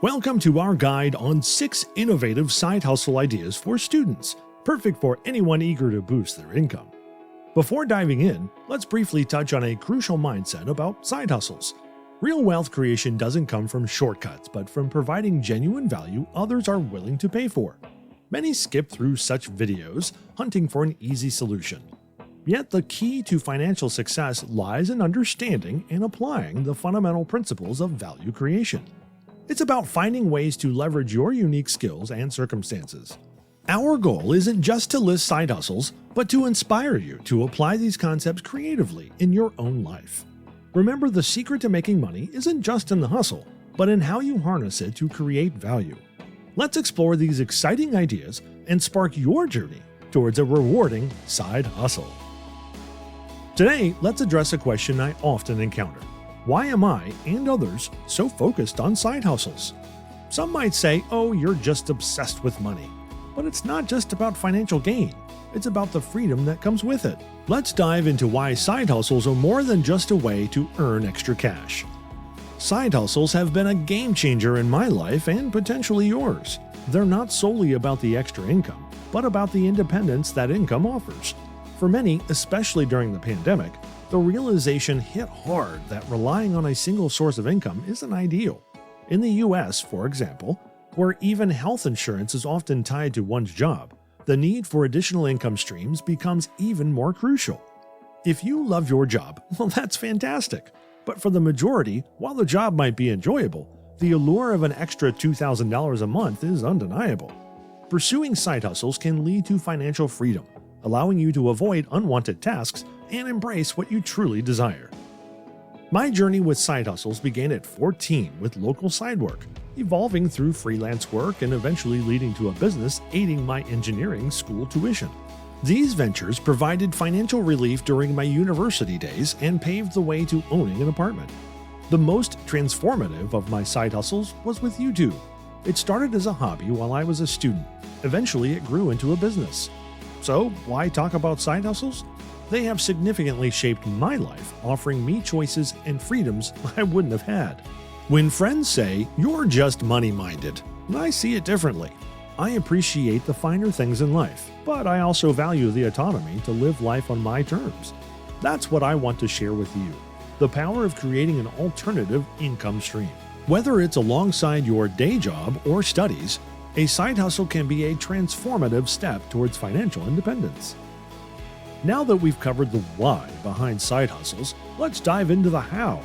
Welcome to our guide on 6 innovative side hustle ideas for students, perfect for anyone eager to boost their income. Before diving in, let's briefly touch on a crucial mindset about side hustles. Real wealth creation doesn't come from shortcuts, but from providing genuine value others are willing to pay for. Many skip through such videos, hunting for an easy solution. Yet the key to financial success lies in understanding and applying the fundamental principles of value creation. It's about finding ways to leverage your unique skills and circumstances. Our goal isn't just to list side hustles, but to inspire you to apply these concepts creatively in your own life. Remember, the secret to making money isn't just in the hustle, but in how you harness it to create value. Let's explore these exciting ideas and spark your journey towards a rewarding side hustle. Today, let's address a question I often encounter. Why am I and others so focused on side hustles? Some might say, oh, you're just obsessed with money. But it's not just about financial gain. It's about the freedom that comes with it. Let's dive into why side hustles are more than just a way to earn extra cash. Side hustles have been a game changer in my life and potentially yours. They're not solely about the extra income, but about the independence that income offers. For many, especially during the pandemic, the realization hit hard that relying on a single source of income isn't ideal. In the US, for example, where even health insurance is often tied to one's job, the need for additional income streams becomes even more crucial. If you love your job, well, that's fantastic. But for the majority, while the job might be enjoyable, the allure of an extra $2,000 a month is undeniable. Pursuing side hustles can lead to financial freedom, allowing you to avoid unwanted tasks and embrace what you truly desire. My journey with side hustles began at 14 with local side work, evolving through freelance work and eventually leading to a business aiding my engineering school tuition. These ventures provided financial relief during my university days and paved the way to owning an apartment. The most transformative of my side hustles was with YouTube. It started as a hobby while I was a student. Eventually, it grew into a business. So, why talk about side hustles? They have significantly shaped my life, offering me choices and freedoms I wouldn't have had. When friends say, you're just money-minded, I see it differently. I appreciate the finer things in life, but I also value the autonomy to live life on my terms. That's what I want to share with you, the power of creating an alternative income stream. Whether it's alongside your day job or studies, a side hustle can be a transformative step towards financial independence. Now that we've covered the why behind side hustles, let's dive into the how.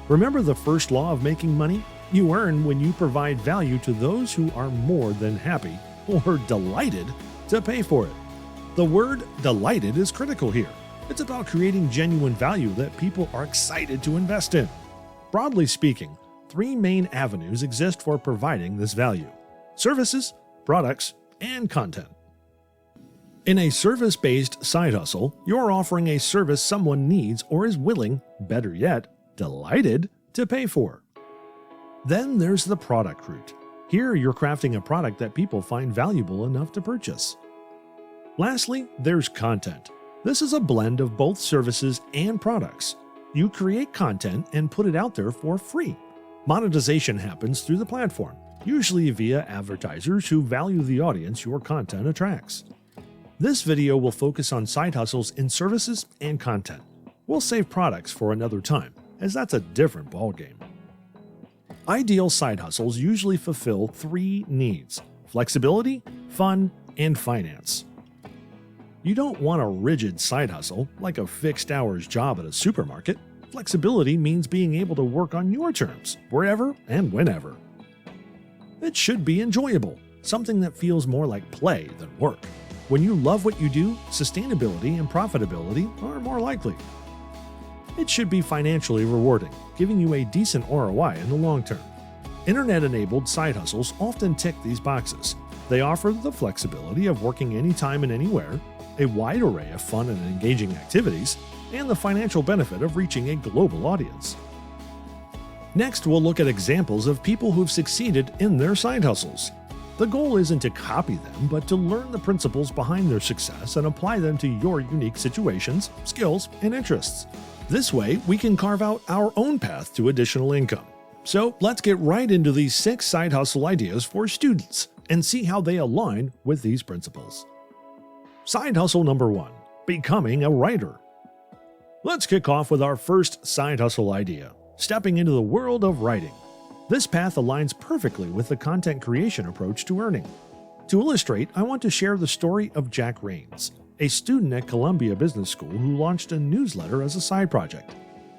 Remember the first law of making money? You earn when you provide value to those who are more than happy or delighted to pay for it. The word delighted is critical here. It's about creating genuine value that people are excited to invest in. Broadly speaking, 3 main avenues exist for providing this value: services, products, and content. In a service-based side hustle, you're offering a service someone needs or is willing, better yet, delighted to pay for. Then there's the product route. Here you're crafting a product that people find valuable enough to purchase. Lastly, there's content. This is a blend of both services and products. You create content and put it out there for free. Monetization happens through the platform, usually via advertisers who value the audience your content attracts. This video will focus on side hustles in services and content. We'll save products for another time, as that's a different ballgame. Ideal side hustles usually fulfill 3 needs: flexibility, fun, and finance. You don't want a rigid side hustle like a fixed hours job at a supermarket. Flexibility means being able to work on your terms, wherever and whenever. It should be enjoyable, something that feels more like play than work. When you love what you do, sustainability and profitability are more likely. It should be financially rewarding, giving you a decent ROI in the long term. Internet-enabled side hustles often tick these boxes. They offer the flexibility of working anytime and anywhere, a wide array of fun and engaging activities, and the financial benefit of reaching a global audience. Next, we'll look at examples of people who've succeeded in their side hustles. The goal isn't to copy them, but to learn the principles behind their success and apply them to your unique situations, skills, and interests. This way, we can carve out our own path to additional income. So let's get right into these 6 side hustle ideas for students and see how they align with these principles. Side hustle number 1, becoming a writer. Let's kick off with our first side hustle idea, stepping into the world of writing. This path aligns perfectly with the content creation approach to earning. To illustrate, I want to share the story of Jack Rains, a student at Columbia Business School who launched a newsletter as a side project.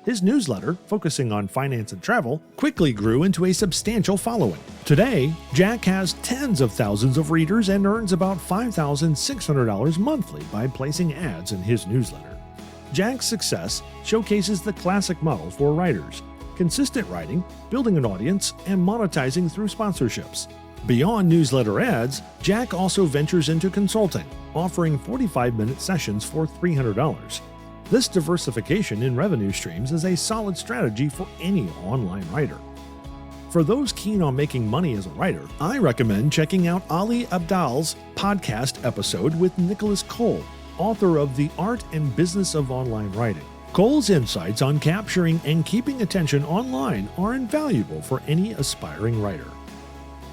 His newsletter, focusing on finance and travel, quickly grew into a substantial following. Today, Jack has tens of thousands of readers and earns about $5,600 monthly by placing ads in his newsletter. Jack's success showcases the classic model for writers: consistent writing, building an audience, and monetizing through sponsorships. Beyond newsletter ads, Jack also ventures into consulting, offering 45-minute sessions for $300. This diversification in revenue streams is a solid strategy for any online writer. For those keen on making money as a writer, I recommend checking out Ali Abdaal's podcast episode with Nicholas Cole, author of The Art and Business of Online Writing. Cole's insights on capturing and keeping attention online are invaluable for any aspiring writer.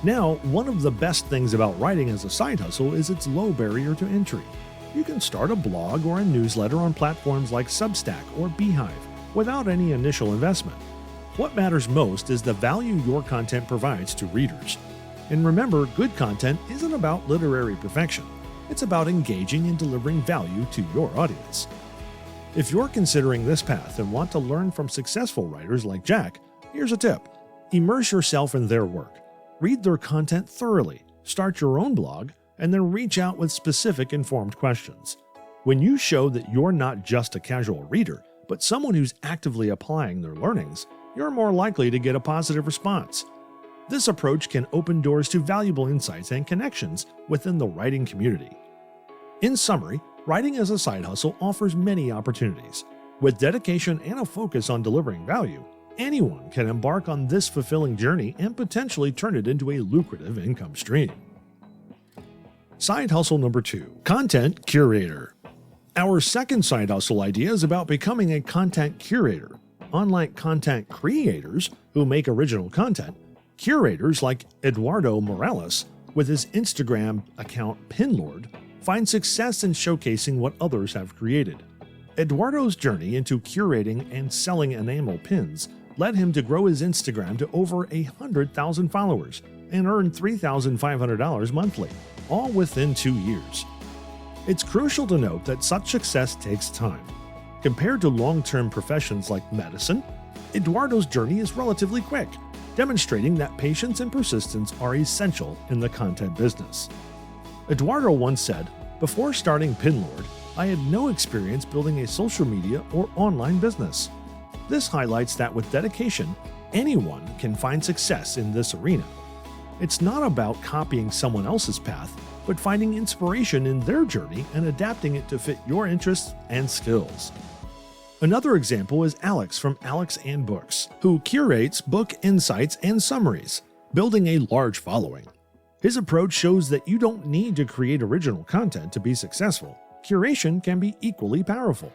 Now, one of the best things about writing as a side hustle is its low barrier to entry. You can start a blog or a newsletter on platforms like Substack or Beehive without any initial investment. What matters most is the value your content provides to readers. And remember, good content isn't about literary perfection. It's about engaging and delivering value to your audience. If you're considering this path and want to learn from successful writers like Jack, here's a tip. Immerse yourself in their work. Read their content thoroughly, start your own blog, and then reach out with specific informed questions. When you show that you're not just a casual reader, but someone who's actively applying their learnings, you're more likely to get a positive response. This approach can open doors to valuable insights and connections within the writing community. In summary, writing as a side hustle offers many opportunities. With dedication and a focus on delivering value, anyone can embark on this fulfilling journey and potentially turn it into a lucrative income stream. Side hustle number 2, content curator. Our second side hustle idea is about becoming a content curator. Unlike content creators who make original content, curators like Eduardo Morales, with his Instagram account Pinlord, find success in showcasing what others have created. Eduardo's journey into curating and selling enamel pins led him to grow his Instagram to over 100,000 followers and earn $3,500 monthly, all within 2 years. It's crucial to note that such success takes time. Compared to long-term professions like medicine, Eduardo's journey is relatively quick, demonstrating that patience and persistence are essential in the content business. Eduardo once said, "Before starting Pinlord, I had no experience building a social media or online business." This highlights that with dedication, anyone can find success in this arena. It's not about copying someone else's path, but finding inspiration in their journey and adapting it to fit your interests and skills. Another example is Alex from Alex and Books, who curates book insights and summaries, building a large following. His approach shows that you don't need to create original content to be successful. Curation can be equally powerful.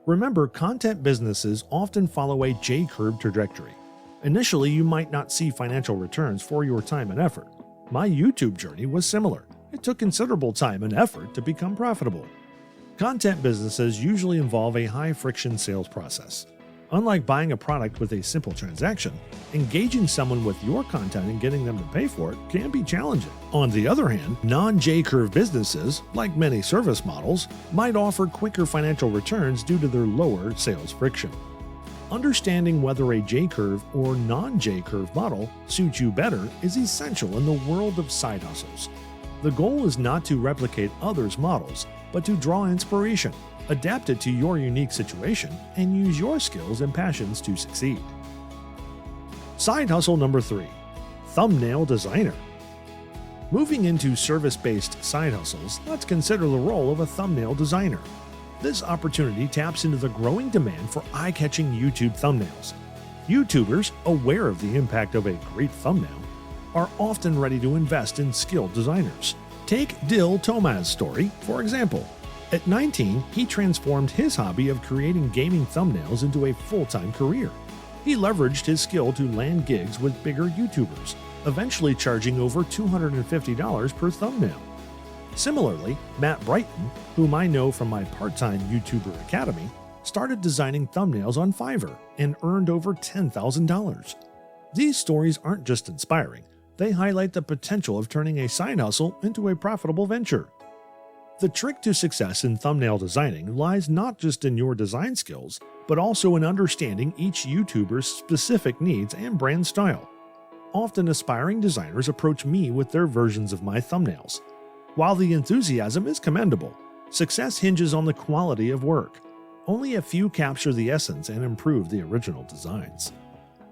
Remember, content businesses often follow a J-curve trajectory. Initially, you might not see financial returns for your time and effort. My YouTube journey was similar. It took considerable time and effort to become profitable. Content businesses usually involve a high-friction sales process. Unlike buying a product with a simple transaction, engaging someone with your content and getting them to pay for it can be challenging. On the other hand, non-J-curve businesses, like many service models, might offer quicker financial returns due to their lower sales friction. Understanding whether a J-curve or non-J-curve model suits you better is essential in the world of side hustles. The goal is not to replicate others' models, but to draw inspiration, adapt it to your unique situation, and use your skills and passions to succeed. Side hustle number 3, thumbnail designer. Moving into service-based side hustles, let's consider the role of a thumbnail designer. This opportunity taps into the growing demand for eye-catching YouTube thumbnails. YouTubers, aware of the impact of a great thumbnail, are often ready to invest in skilled designers. Take Dil Tomaz's story, for example. At 19, he transformed his hobby of creating gaming thumbnails into a full-time career. He leveraged his skill to land gigs with bigger YouTubers, eventually charging over $250 per thumbnail. Similarly, Matt Brighton, whom I know from my part-time YouTuber Academy, started designing thumbnails on Fiverr and earned over $10,000. These stories aren't just inspiring, they highlight the potential of turning a side hustle into a profitable venture. The trick to success in thumbnail designing lies not just in your design skills, but also in understanding each YouTuber's specific needs and brand style. Often aspiring designers approach me with their versions of my thumbnails. While the enthusiasm is commendable, success hinges on the quality of work. Only a few capture the essence and improve the original designs.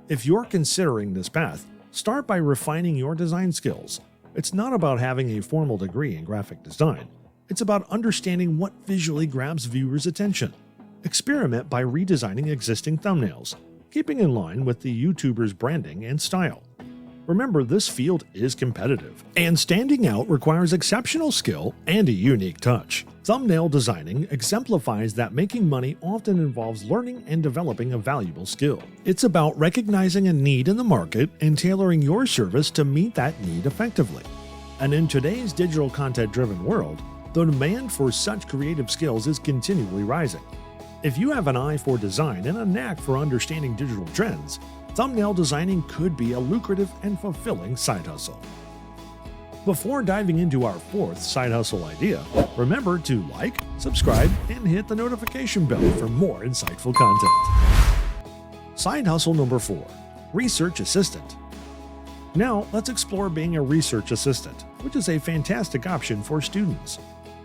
If you're considering this path, start by refining your design skills. It's not about having a formal degree in graphic design. It's about understanding what visually grabs viewers' attention. Experiment by redesigning existing thumbnails, keeping in line with the YouTuber's branding and style. Remember, this field is competitive, and standing out requires exceptional skill and a unique touch. Thumbnail designing exemplifies that making money often involves learning and developing a valuable skill. It's about recognizing a need in the market and tailoring your service to meet that need effectively. And in today's digital content-driven world, the demand for such creative skills is continually rising. If you have an eye for design and a knack for understanding digital trends, thumbnail designing could be a lucrative and fulfilling side hustle. Before diving into our fourth side hustle idea, remember to like, subscribe, and hit the notification bell for more insightful content. Side hustle number 4, Research Assistant. Now, let's explore being a research assistant, which is a fantastic option for students.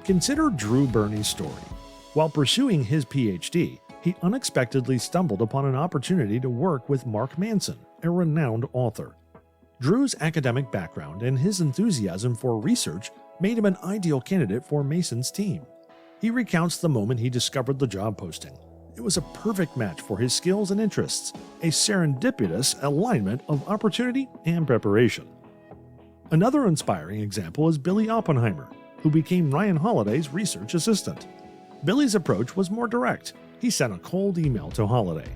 Consider Drew Burney's story. While pursuing his PhD, he unexpectedly stumbled upon an opportunity to work with Mark Manson, a renowned author. Drew's academic background and his enthusiasm for research made him an ideal candidate for Mason's team. He recounts the moment he discovered the job posting. It was a perfect match for his skills and interests, a serendipitous alignment of opportunity and preparation. Another inspiring example is Billy Oppenheimer, who became Ryan Holiday's research assistant. Billy's approach was more direct. He sent a cold email to Holiday.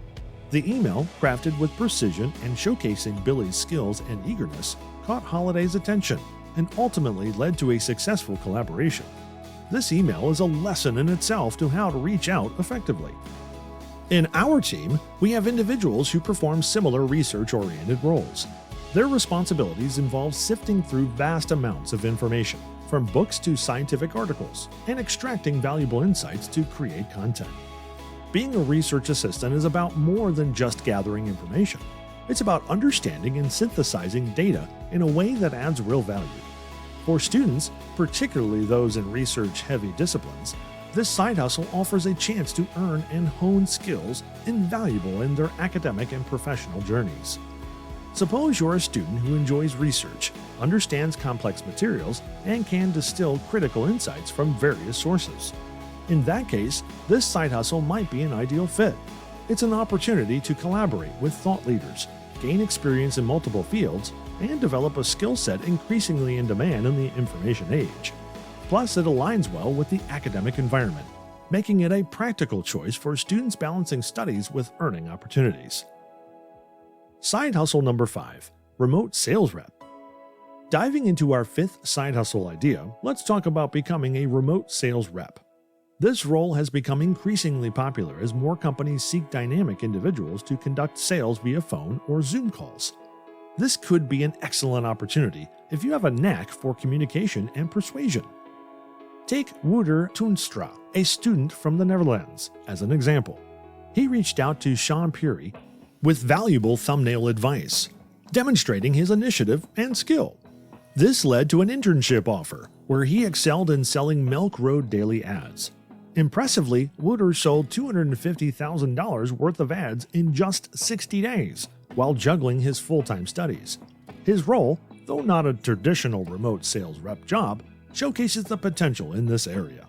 The email, crafted with precision and showcasing Billy's skills and eagerness, caught Holiday's attention and ultimately led to a successful collaboration. This email is a lesson in itself to how to reach out effectively. In our team, we have individuals who perform similar research-oriented roles. Their responsibilities involve sifting through vast amounts of information, from books to scientific articles, and extracting valuable insights to create content. Being a research assistant is about more than just gathering information. It's about understanding and synthesizing data in a way that adds real value. For students, particularly those in research-heavy disciplines, this side hustle offers a chance to earn and hone skills invaluable in their academic and professional journeys. Suppose you're a student who enjoys research, understands complex materials, and can distill critical insights from various sources. In that case, this side hustle might be an ideal fit. It's an opportunity to collaborate with thought leaders, gain experience in multiple fields, and develop a skill set increasingly in demand in the information age. Plus, it aligns well with the academic environment, making it a practical choice for students balancing studies with earning opportunities. Side hustle number 5, Remote Sales Rep. Diving into our fifth side hustle idea, let's talk about becoming a remote sales rep. This role has become increasingly popular as more companies seek dynamic individuals to conduct sales via phone or Zoom calls. This could be an excellent opportunity if you have a knack for communication and persuasion. Take Wouter Toenstra, a student from the Netherlands, as an example. He reached out to Sean Puri with valuable thumbnail advice, demonstrating his initiative and skill. This led to an internship offer, where he excelled in selling Milk Road daily ads. Impressively, Wouter sold $250,000 worth of ads in just 60 days, while juggling his full-time studies. His role, though not a traditional remote sales rep job, showcases the potential in this area.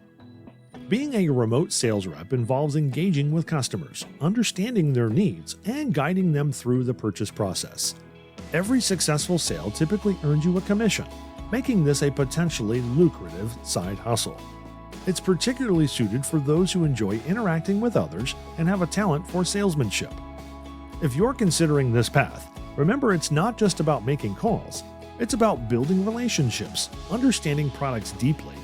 Being a remote sales rep involves engaging with customers, understanding their needs, and guiding them through the purchase process. Every successful sale typically earns you a commission, making this a potentially lucrative side hustle. It's particularly suited for those who enjoy interacting with others and have a talent for salesmanship. If you're considering this path, remember it's not just about making calls, it's about building relationships, understanding products deeply,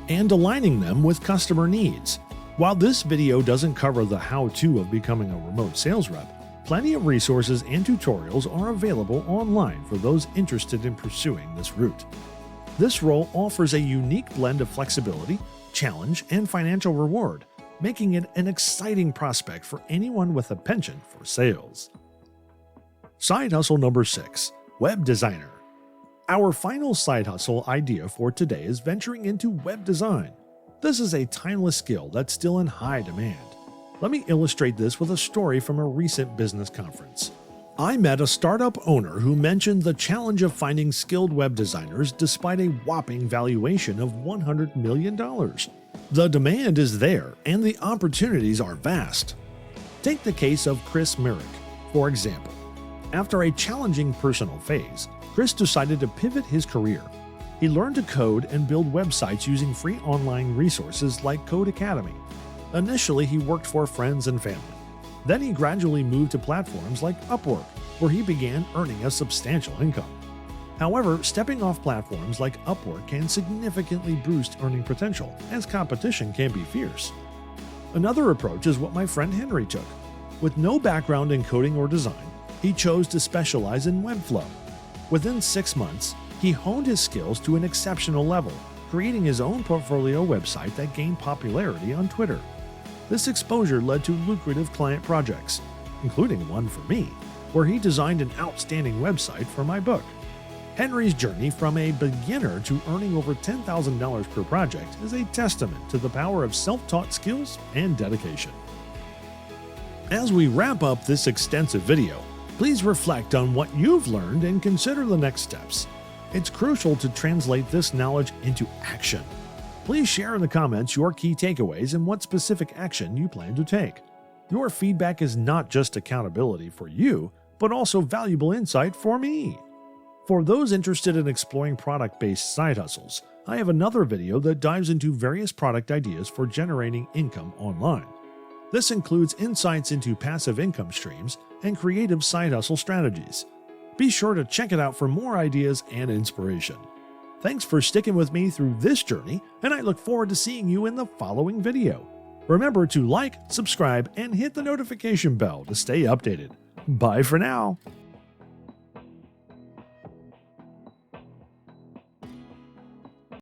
and aligning them with customer needs. While this video doesn't cover the how-to of becoming a remote sales rep, plenty of resources and tutorials are available online for those interested in pursuing this route. This role offers a unique blend of flexibility, challenge, and financial reward, making it an exciting prospect for anyone with a penchant for sales. Side hustle number 6, web designer. Our final side hustle idea for today is venturing into web design. This is a timeless skill that's still in high demand. Let me illustrate this with a story from a recent business conference. I met a startup owner who mentioned the challenge of finding skilled web designers despite a whopping valuation of $100 million. The demand is there and the opportunities are vast. Take the case of Chris Merrick, for example. After a challenging personal phase, Chris decided to pivot his career. He learned to code and build websites using free online resources like Code Academy. Initially, he worked for friends and family. Then he gradually moved to platforms like Upwork, where he began earning a substantial income. However, stepping off platforms like Upwork can significantly boost earning potential, as competition can be fierce. Another approach is what my friend Henry took. With no background in coding or design, he chose to specialize in Webflow. Within 6 months, he honed his skills to an exceptional level, creating his own portfolio website that gained popularity on Twitter. This exposure led to lucrative client projects, including one for me, where he designed an outstanding website for my book. Henry's journey from a beginner to earning over $10,000 per project is a testament to the power of self-taught skills and dedication. As we wrap up this extensive video, please reflect on what you've learned and consider the next steps. It's crucial to translate this knowledge into action. Please share in the comments your key takeaways and what specific action you plan to take. Your feedback is not just accountability for you, but also valuable insight for me. For those interested in exploring product-based side hustles, I have another video that dives into various product ideas for generating income online. This includes insights into passive income streams and creative side hustle strategies. Be sure to check it out for more ideas and inspiration. Thanks for sticking with me through this journey, and I look forward to seeing you in the following video. Remember to like, subscribe, and hit the notification bell to stay updated. Bye for now.